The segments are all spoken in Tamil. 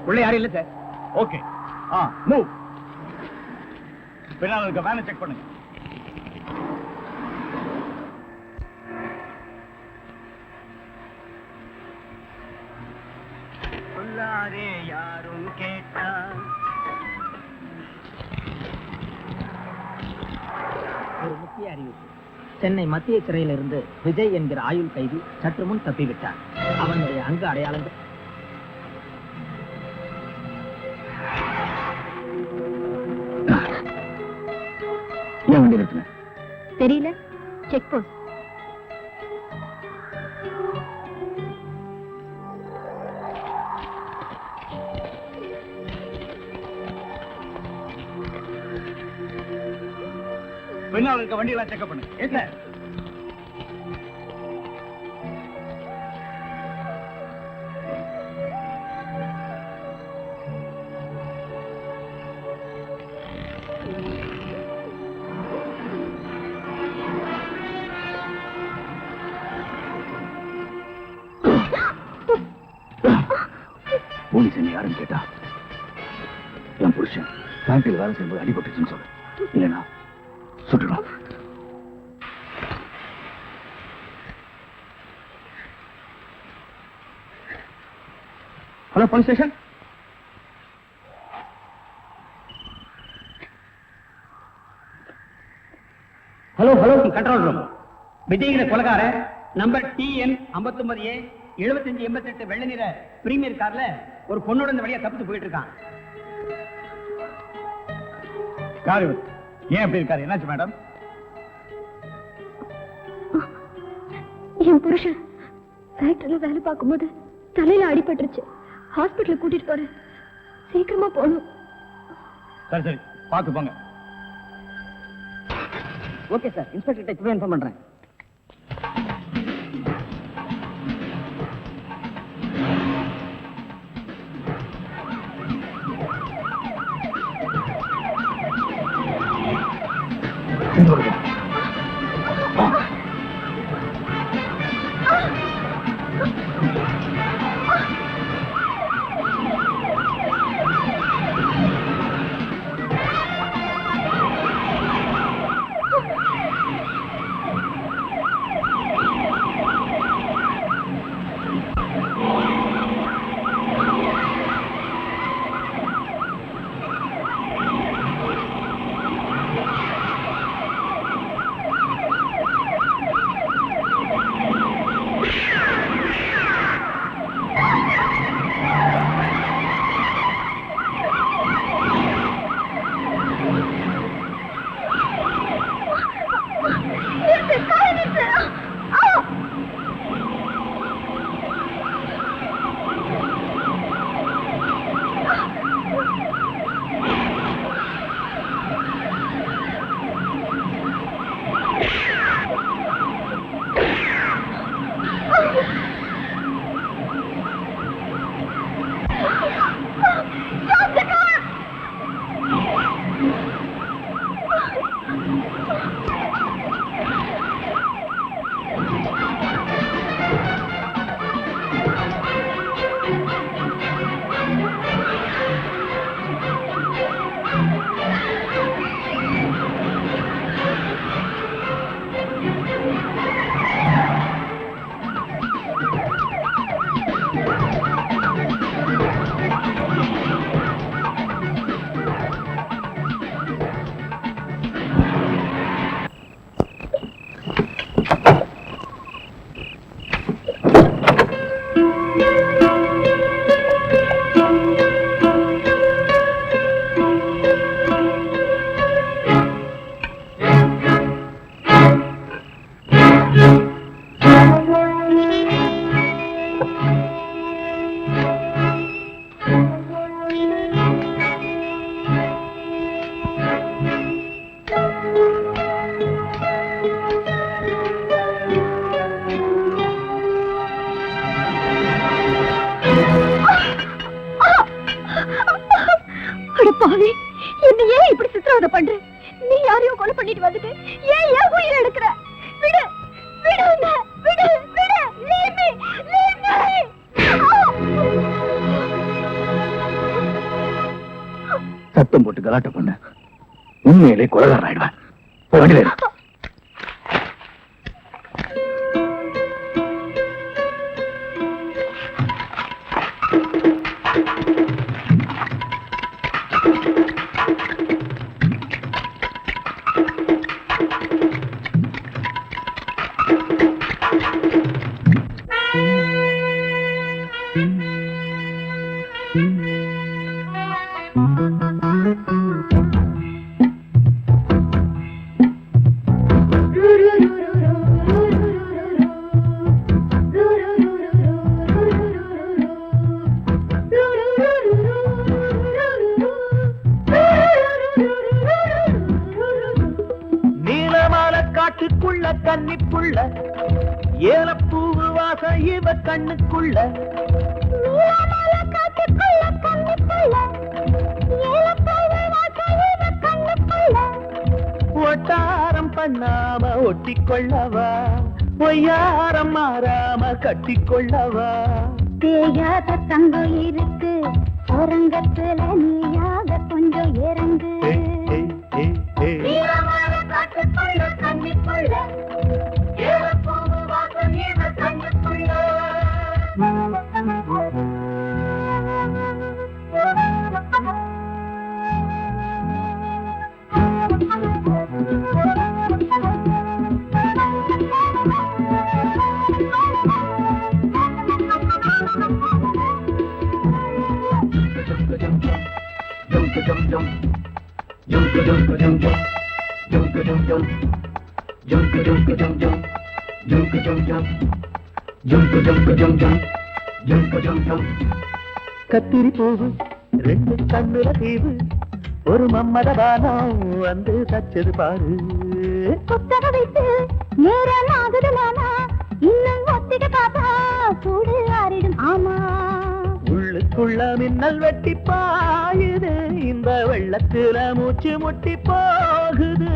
உள்ள யாரும் இல்ல சார். Okay, move. பின்னால் இருக்க வேனை செக் பண்ணுங்க. யாரும் கேட்டா ஒரு முக்கிய அறிவிப்பு. சென்னை மத்திய சிறையிலிருந்து விஜய் என்கிற ஆயுள் கைதி சற்று முன் தப்பிவிட்டார். அவனுடைய அங்க அடையாளங்கள் ஏன் வண்டி நிறுத்தின? தெரியல. Check post. பின்னால் இருக்க வண்டியெல்லாம் செக்அப் பண்ணுங்க. ஏன் சார்? போலீஸ் என்ன யாருன்னு கேட்டா என் புருஷன் பேங்க்கில் வேலை செய்யும்போது அடிபட்டுச்சுன்னு சொல்லு, இல்லைன்னா சுட்டுடும். Hello police station. Hello control room. விஜய்கிற கொலகார நம்பர் TN 59A 7588 வெள்ளை நிற பிரீமியர் கார்ல ஒரு பொண்ணோட இந்த வழியா தப்பிச்சு போயிட்டு இருக்கான். கார் ஏன் அப்படி இருக்காரு? என்னாச்சு மேடம்? என் புருஷன் ஃபேக்டரியில வேலை பார்க்கும்போது தலையில அடிபட்டுருச்சு. ஹாஸ்பிட்டலுக்கு கூட்டிட்டு போறேன். சீக்கிரமா போகணும். சரி பார்த்து போங்க. ஓகே சார், இன்ஸ்பெக்டர் இப்பவே இன்ஃபார்ம் பண்றேன். பாவி, என்ன ஏன் இப்படி சித்திரவதை பண்ற? நீ யாரையும் கொலை பண்ணிட்டு வந்துட்டு ஏன் ஏன் உயிரை எடுக்கிற? விடு விடு விடு விடு. Leave me! Leave me! சத்தம் போட்டு கலாட்டம் பண்ண உண்மையிலே கொலைகாரன் ஆயிடுவேன். போய் வண்டியில ஏறு. காட்டுக்குள்ள கன்னிப்புள்ள ஏலப்பூவு வாச இவ கண்ணுக்குள்ள ஒட்டாரம் பண்ணாம ஒட்டிக்கொள்ளவா பொய்யாரம் மாறாம கட்டிக்கொள்ளவா தேயாத தங்கம் இருக்கு அரங்கத்துல நீயாக கொஞ்சம் இறங்கு கத்திரி பூவு ரெண்டு கண்ணுல தீவு ஒரு மம்மதபானம் வந்து தச்சது பாரு புத்தக வைத்து நேரம் ஆகுது மாமா இன்னும் ஒத்திக பார்த்தா சூடு ஆறிடும் ஆமா உள்ளுக்குள்ள மின்னல் வெட்டி பாயுது இந்த வெள்ளத்துல மூச்சு முட்டி போகுது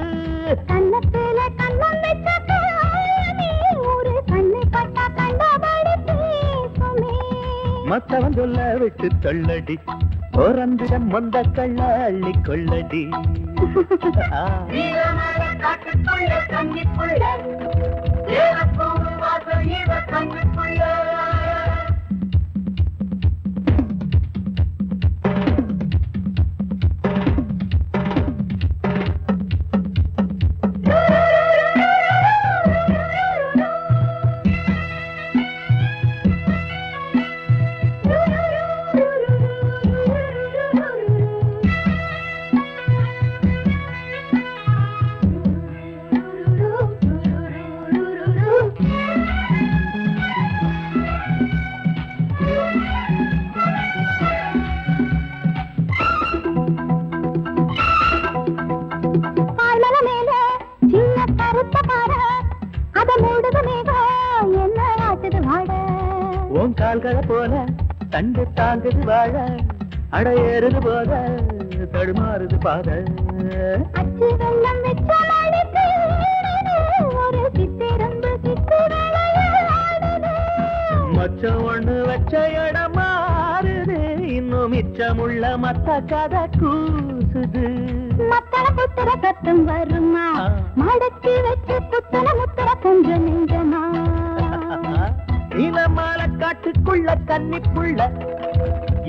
கண்ணத்துல கண்ணம் வச்ச ஒரு கண்ணு பட்டா கண்டபடி பேசுமே மத்தவன் சொல்ல விட்டு தள்ளடி ஓரந்திடம் மொந்த கள்ள அள்ளி கொள்ளடி உன் கால்களை போல தண்டு தாங்குது வாழ அடையேறுது போத தடுமாறுது பாத அச்சு வெள்ளம் வச்ச மழைக்கு ஒரு சித்திரம்பு மச்சம் ஒண்ணு வச்ச இடம் மாறுது இன்னும் மிச்சமுள்ள மத்த கதை கூசுது மத்தள புத்தர சத்தம் வருமா மடக்கி வச்சு புத்தல முத்தர கொஞ்சம் நெஞ்சமா இளமால காட்டுக்குள்ள கன்னிப்புள்ள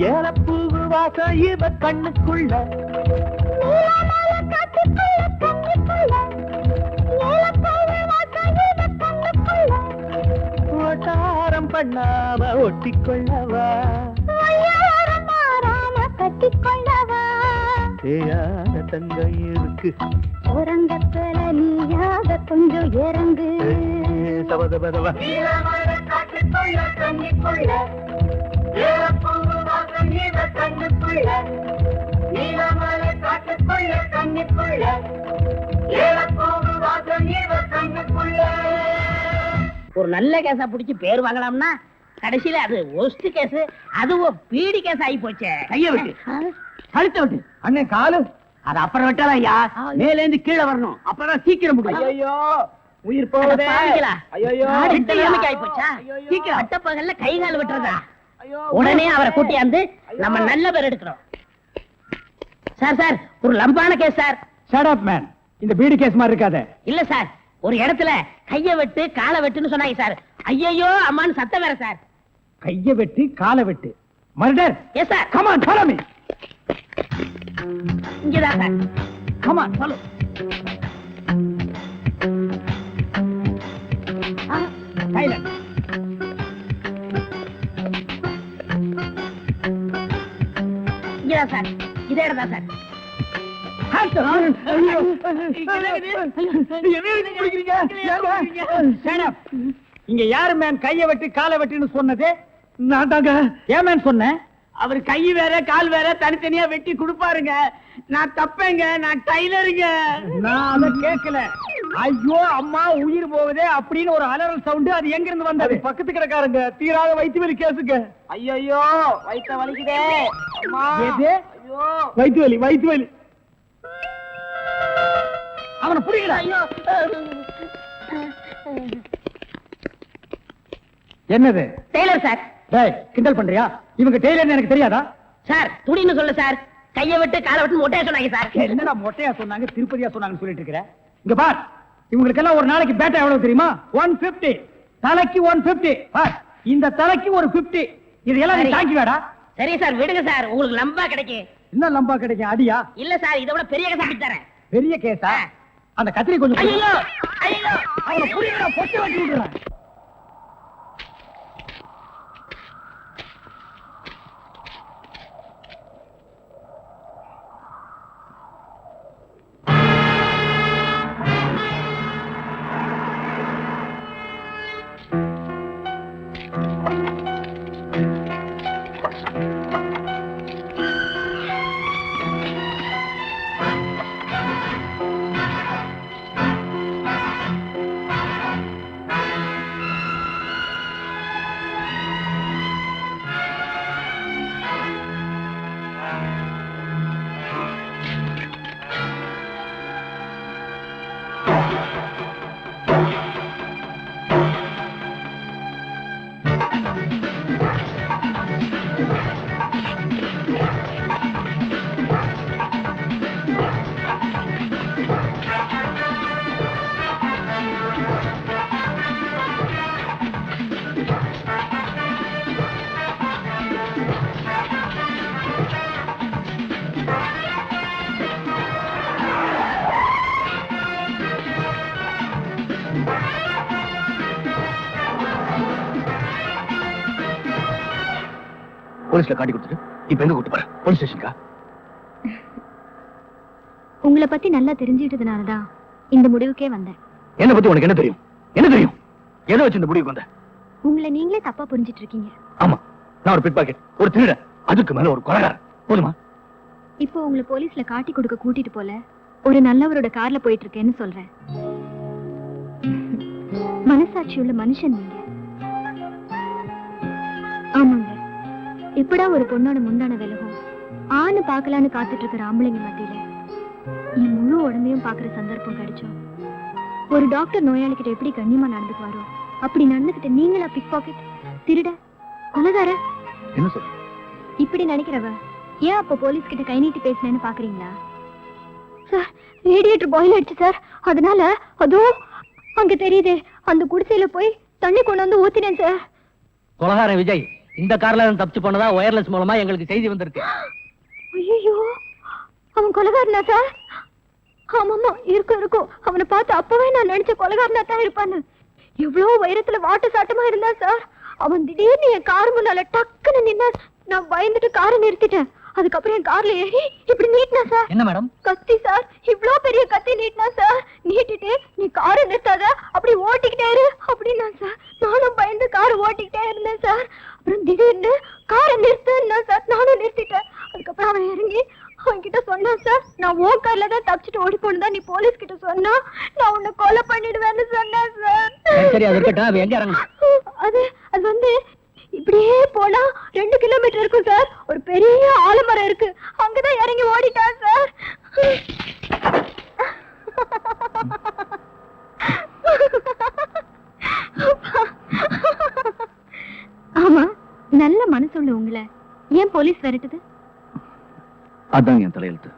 ஏலப்பூவு வாசம் இவ கண்ணுக்குள்ள ஓட்டாரம் பண்ணாம ஒட்டிக்கொள்ளவா கட்டிக்கொள்ளவா தேயாத தங்கம் இருக்கு உறங்கத்துல நீயாக கொஞ்சம் இறங்கு சபதபதவா ஒரு நல்ல கேஸா புடிச்சு பேர் வாங்கலாம்னா கடைசியில அது ஒஸ்ட் கேஸ் அதுவும் பீடி கேஸ் ஆகி போச்சே. கைய விட்டு கழுத்த விட்டு அண்ணன் காலு அது அப்புறம் விட்டாலும் ஐயா மேல இருந்து கீழே வரணும் அப்பதான் சீக்கிரம் முடியும். ஐயோ உயிர் அட பாவிகளா. ஐயோ நாடு இந்த நிலைமைக்கு ஆகி போச்சா? சீக்கிரம் அட்டப்பகல்ல கை கால் விட்டுறதா. உடனே அவரை கூட்டியாந்து நம்ம நல்ல பேர் எடுக்கிறோம். சார் சார் ஒரு லம்பான case sir. Shut up man. இந்த பீடி கேஸ் மாதிரி இருக்காத. இல்ல சார், ஒரு இடத்துல கைய வெட்டு காலை வெட்டுன்னு சொன்னாங்க சார். ஐயோ அம்மான்னு சத்தம் வேற சார். கைய வெட்டு காலை வெட்டு murder. Yes sir. Come on follow me. இங்கதான் sir. Come on follow. Silent. இங்கதான் சார். இதே இடம் தான் சார். இங்க யாரு மேன் கைய வெட்டு காலை வெட்டுன்னு சொன்னது? நான் தாங்க. ஏன் மேன் சொன்னேன்? அவர் கை வேற கால் வேற தனித்தனியா வெட்டி கொடுப்பாருங்க. நான் தப்பேங்க, நான் டைலருங்க. நான் அத கேட்கல. ஐயோ அம்மா உயிர் போகுதே அப்படின்னு ஒரு அலறல் சவுண்ட். அது எங்க இருந்து வந்தது? பக்கத்து கிடக்காருங்க. தீராத வயிற்று வலி கேசுங்க. ஐயோ வயித்த வலிக்குதே அம்மா. எது? ஐயோ வயிற்று வலி, வயிற்று வலி. அவனை புடிங்கடா. ஐயோ. என்னது? Tailor sir. டேய், கிண்டல் பண்றியா? இவங்க டெய்லர்னு எனக்கு தெரியாதா? சார் துணின்னு சொல்ல சார். கைய விட்டு காலை விட்டு மொட்டையா சொன்னாங்க சார். என்னடா மொட்டையா சொன்னாங்க திருப்பதியா சொன்னாங்கன்னு சொல்லிட்டு இருக்கிற? இங்க பார், இவங்களுக்கெல்லாம் ஒரு நாளைக்கு பேட்டா எவ்வளவு தெரியுமா? 150. தலைக்கு 150. பார், இந்த தலைக்கு ஒரு 50. இதெல்லாம் நீ சரி. தாங்கி வேடா. சரி சார் விடுங்க சார், உங்களுக்கு லம்பா கிடைக்கும். என்ன லம்பா கிடைக்கும்? அடியா? இல்ல சார், இதை விட பெரிய கேஸ் அப்படி தரேன். பெரிய கேஸா? அந்த கத்திரி கொஞ்சம் கொடு. ஐயோ ஐயோ. அவனை புடிங்கடா, பொட்டு வெட்டி விடுறேன். போலீஸ்ல காட்டி கொடுத்துட்டு இப்ப எங்க கூட்டு போற? போலீஸ் ஸ்டேஷனுக்கா? உங்களை பத்தி நல்லா தெரிஞ்சிட்டதுனாலதான் இந்த முடிவுக்கே வந்தேன். என்ன பத்தி உனக்கு என்ன தெரியும்? என்ன தெரியும்? எதை வச்சு இந்த முடிவுக்கு வந்த? உங்களை நீங்களே தப்பா புரிஞ்சிட்டு இருக்கீங்க. ஆமா, நான் ஒரு பிட் பாக்கெட், ஒரு திருடன், அதுக்கு மேல ஒரு கொலைகாரன். போதுமா? இப்போ உங்களை போலீஸ்ல காட்டி கொடுக்க கூட்டிட்டு போல ஒரு நல்லவரோட கார்ல போயிட்டு இருக்கேன்னு சொல்றேன். மனசாட்சி உள்ள மனுஷன் நீங்க. ஆமாங்க, எப்படா ஒரு பொண்ணோட முந்தான விலகும் ஆணு பாக்கலான்னு காத்துட்டு இருக்கிற ஆம்பளைங்க மத்தியில என் முழு உடம்பையும் பாக்குற சந்தர்ப்பம் கிடைச்சோம். ஒரு டாக்டர் நோயாளிகிட்ட எப்படி கண்ணியமா நடந்துக்குவாரோ அப்படி நடந்துகிட்ட நீங்களா பிக் பாக்கெட், திருட, கொலைகார? என்ன சொல்ற? இப்படி நினைக்கிறவ ஏன் அப்ப போலீஸ் கிட்ட கை நீட்டி பேசினேன்னு பாக்குறீங்களா? சார், ரேடியேட்டர் பாயில் ஆயிடுச்சு சார். அதனால அதோ அங்க தெரியுது, அந்த குடிசையில போய் தண்ணி கொண்டு வந்து ஊத்தினேன் சார். கொலகாரன் விஜய் இந்த கார்ல தப்பிச்சு போனதா ஒயர்லெஸ் மூலமா எங்களுக்கு செய்தி வந்திருக்கு. ஐயோ, அவன் கொலைகாரனா சார்? ஆமாமா, இருக்கும். அவனை பார்த்து அப்பவே நான் நினைச்ச கொலைகாரனா தான் இருப்பான்னு. எவ்வளவு உயரத்துல வாட்டு சாட்டமா இருந்தா சார். அவன் திடீர்னு என் கார் முன்னால டக்குன்னு நின்னா. நான் பயந்துட்டு காரை நிறுத்திட்டேன். அதுக்கப்புறம் என் கார்ல ஏறி இப்படி நீட்டினா சார். என்ன மேடம்? கத்தி சார், இவ்ளோ பெரிய கத்தி நீட்டினா சார். நீட்டிட்டு நீ காரை நிறுத்தாத, அப்படி ஓட்டிக்கிட்டே இரு அப்படின்னா சார். நானும் பயந்து காரை ஓட்டிக்கிட்டே இருந்தேன் சார். அப்புறம் திடீர்னு காரை நிறுத்துன்னா சார். நானும் நிறுத்திட்டேன். அதுக்கப்புறம் அவன் இறங்கி அவன்கிட்ட சொன்னான் சார், நான் ஓ கார்ல தான் தப்பிச்சுட்டு ஓடி போனதா நீ போலீஸ் கிட்ட சொன்னா நான் உன்னை கொலை பண்ணிடுவேன்னு சொன்னேன் சார். சரி, அது இருக்கட்டும். அவன் எங்க இறங்கணும்? அது வந்து இப்படியே போனா 2 கிலோமீட்டர் இருக்கும் சார். ஒரு பெரிய ஆலமரம் இருக்கு, அங்கதான் இறங்கி ஓடிட்டான் சார். ஆமா, நல்ல மனசுள்ள உங்களை ஏன் போலீஸ் விரட்டுது? அதான் என் தலையெழுத்து.